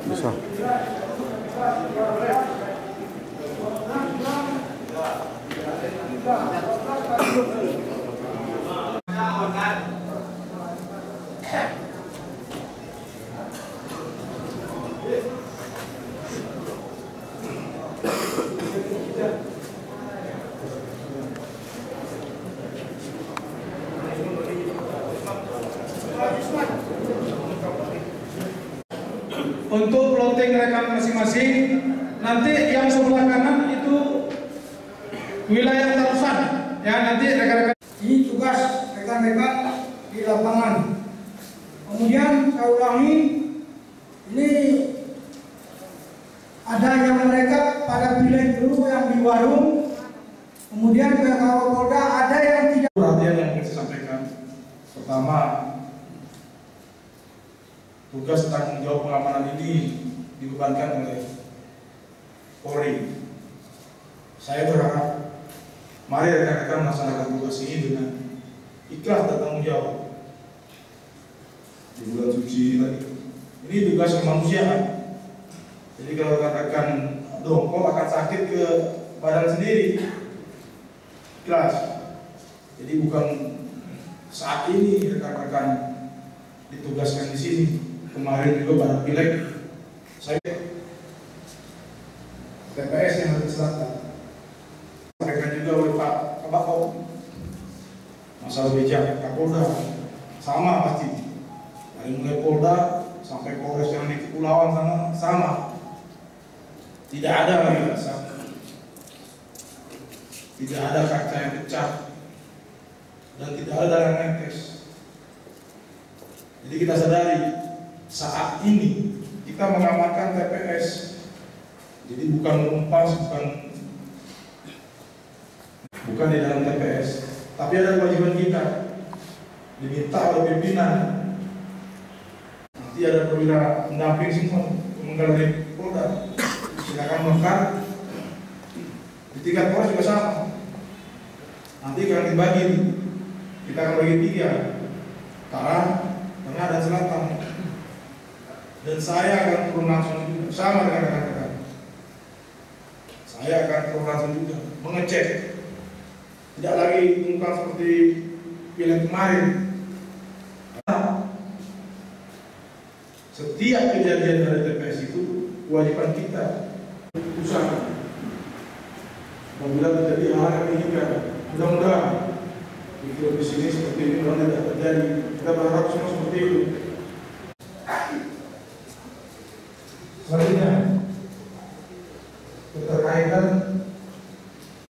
Bisa. Untuk plotting rekan masing-masing, nanti yang sebelah kanan itu wilayah terusan, ya nanti rekan-rekan. Ini tugas rekan-rekan di lapangan. Kemudian saya ulangi, ini ada yang mereka pada pilih dulu yang di warung, kemudian ke Kapolda ada yang tidak. Perhatian yang ingin saya sampaikan, pertama, tugas tanggung jawab pengamanan ini dibebankan oleh Polri. Saya berharap mari rekan-rekan melaksanakan tugas ini dengan ikhlas dan tanggung jawab. Di bulan suci tadi, ini tugas kemanusiaan. Jadi kalau rekan-rekan dongkol akan sakit ke badan sendiri, ikhlas. Jadi bukan saat ini rekan-rekan ditugaskan di sini. Kemarin juga pada pileg saya TPS yang ada di selatan. Mereka juga oleh Pak Kabako, masalah becak Kapolda sama pasti. Dari mulai Polda sampai Polres yang di kepulauan sama. Tidak ada lagi rasa. Tidak ada kaca yang pecah dan tidak ada yang netes. Jadi kita sadari saat ini kita mengamankan TPS. Jadi bukan menumpas, bukan di dalam TPS, tapi ada kewajiban kita diminta oleh pimpinan. Nanti ada perwira pendamping semua mengenai Polda. Silakan melekat di tingkat Polres juga sama. Nanti akan dibagi, kita akan bagi 3, utara, tengah dan selatan. Dan saya akan turun langsung juga sama dengan rekan-rekan. Saya akan turun langsung juga mengecek. Tidak lagi bukan seperti pileg kemarin. Setiap kejadian dari TPS itu kewajiban kita usaha. Apabila terjadi hal yang diinginkan, mudah-mudahan di sini seperti ini tidak terjadi. Kita berharap semua seperti itu. Selanjutnya, keterkaitan